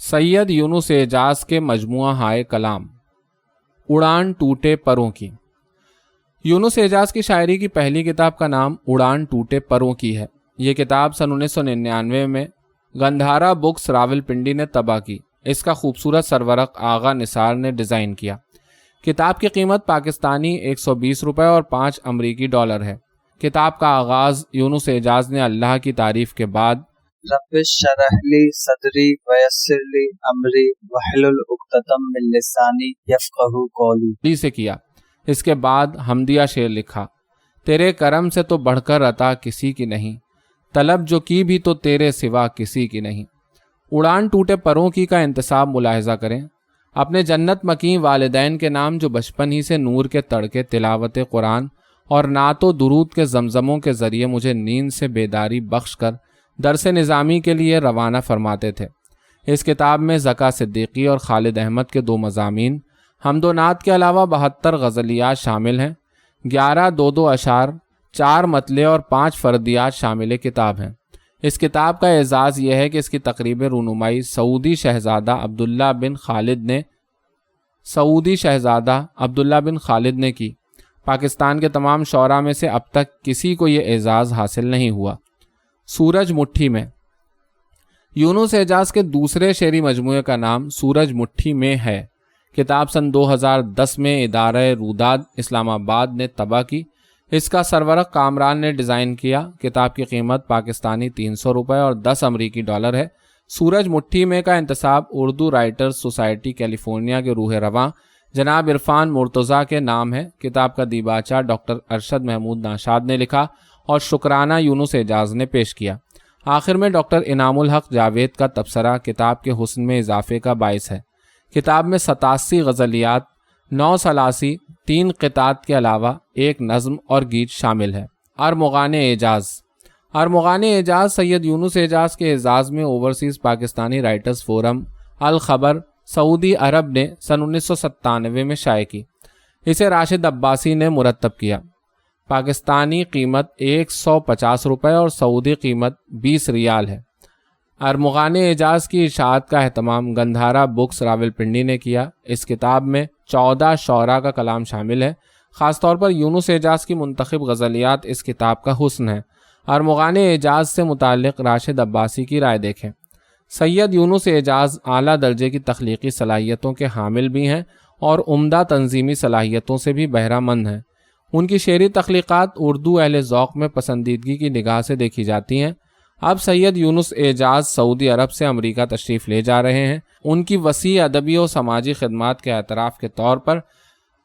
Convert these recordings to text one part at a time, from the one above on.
سید یونس اعجاز کے مجموعہ ہائے کلام، اڑان ٹوٹے پروں کی۔ یونس اعجاز کی شاعری کی پہلی کتاب کا نام اڑان ٹوٹے پروں کی ہے۔ یہ کتاب سن 1999 میں گندھارا بکس راولپنڈی نے طبع کی۔ اس کا خوبصورت سرورق آغا نثار نے ڈیزائن کیا۔ کتاب کی قیمت پاکستانی 120 روپے اور 5 امریکی ڈالر ہے۔ کتاب کا آغاز یونس اعجاز نے اللہ کی تعریف کے بعد رب اشرح لی صدری ویسر لی امری واحلل عقدۃ من لسانی یفقہوا قولی سے کیا۔ اس کے بعد حمدیہ شعر لکھا: تیرے کرم سے تو بڑھ کر عطا کسی کی نہیں، طلب جو کی بھی تو تیرے سوا کسی کی نہیں۔ اڑان ٹوٹے پروں کی کا انتصاب ملاحظہ کریں۔ اپنے جنت مکیں والدین کے نام جو بچپن ہی سے نور کے تڑکے تلاوت قرآن اور نعت و درود کے زمزموں کے ذریعے مجھے نیند سے بیداری بخش کر درس نظامی کے لیے روانہ فرماتے تھے۔ اس کتاب میں زکا صدیقی اور خالد احمد کے 2 مضامین، حمد و نعت کے علاوہ 72 غزلیات شامل ہیں۔ 11 2 اشعار، 4 مطلع اور 5 فردیات شامل کتاب ہیں۔ اس کتاب کا اعزاز یہ ہے کہ اس کی تقریب رونمائی سعودی شہزادہ عبداللہ بن خالد نے کی۔ پاکستان کے تمام شعراء میں سے اب تک کسی کو یہ اعزاز حاصل نہیں ہوا۔ سورج مٹھی میں۔ یونس اعجاز کے دوسرے شعری مجموعے کا نام سورج مٹھی میں ہے۔ کتاب سن 2010 میں ادارہ روداد اسلام آباد نے طبع کی۔ اس کا سرورق کامران نے ڈیزائن کیا۔ کتاب کی قیمت پاکستانی 300 روپے اور 10 امریکی ڈالر ہے۔ سورج مٹھی میں کا انتصاب اردو رائٹرز سوسائٹی کیلیفورنیا کے روح رواں جناب عرفان مرتضیٰ کے نام ہے۔ کتاب کا دیباچہ ڈاکٹر ارشد محمود ناشاد نے لکھا اور شکرانہ یونس اعجاز نے پیش کیا۔ آخر میں ڈاکٹر انعام الحق جاوید کا تبصرہ کتاب کے حسن میں اضافے کا باعث ہے۔ کتاب میں 87 غزلیات، 9 ثلاثی، 3 قطعات کے علاوہ 1 نظم اور گیت شامل ہے۔ ارمغان اعجاز۔ ارمغان اعجاز سید یونس اعجاز کے اعزاز میں اوورسیز پاکستانی رائٹرز فورم الخبر سعودی عرب نے سن 1997 میں شائع کی۔ اسے راشد عباسی نے مرتب کیا۔ پاکستانی قیمت 150 روپے اور سعودی قیمت 20 ریال ہے۔ ارمغان اعجاز کی اشاعت کا اہتمام گندھارا بکس راولپنڈی نے کیا۔ اس کتاب میں 14 شعراء کا کلام شامل ہے۔ خاص طور پر یونس اعجاز کی منتخب غزلیات اس کتاب کا حسن ہے۔ ارمغان اعجاز سے متعلق راشد عباسی کی رائے دیکھیں۔ سید یونس اعجاز اعلیٰ درجے کی تخلیقی صلاحیتوں کے حامل بھی ہیں اور عمدہ تنظیمی صلاحیتوں سے بھی بہرہ مند ہیں۔ ان کی شعری تخلیقات اردو اہل ذوق میں پسندیدگی کی نگاہ سے دیکھی جاتی ہیں۔ اب سید یونس اعجاز سعودی عرب سے امریکہ تشریف لے جا رہے ہیں۔ ان کی وسیع ادبی و سماجی خدمات کے اعتراف کے طور پر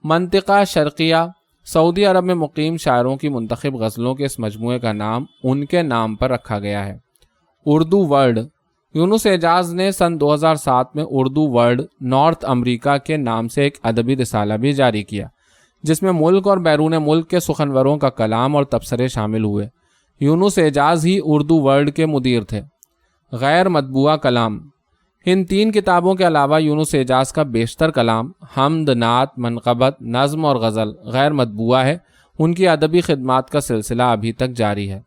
منطقہ شرقیہ سعودی عرب میں مقیم شاعروں کی منتخب غزلوں کے اس مجموعے کا نام ان کے نام پر رکھا گیا ہے۔ اردو ورلڈ۔ یونس اعجاز نے سن 2007 میں اردو ورلڈ نارتھ امریکہ کے نام سے ایک ادبی رسالہ بھی جاری کیا، جس میں ملک اور بیرون ملک کے سخنوروں کا کلام اور تبصرے شامل ہوئے۔ یونس اعجاز ہی اردو ورلڈ کے مدیر تھے۔ غیر مطبوعہ کلام۔ ان 3 کتابوں کے علاوہ یونس اعجاز کا بیشتر کلام حمد، نعت، منقبت، نظم اور غزل غیر مطبوعہ ہے۔ ان کی ادبی خدمات کا سلسلہ ابھی تک جاری ہے۔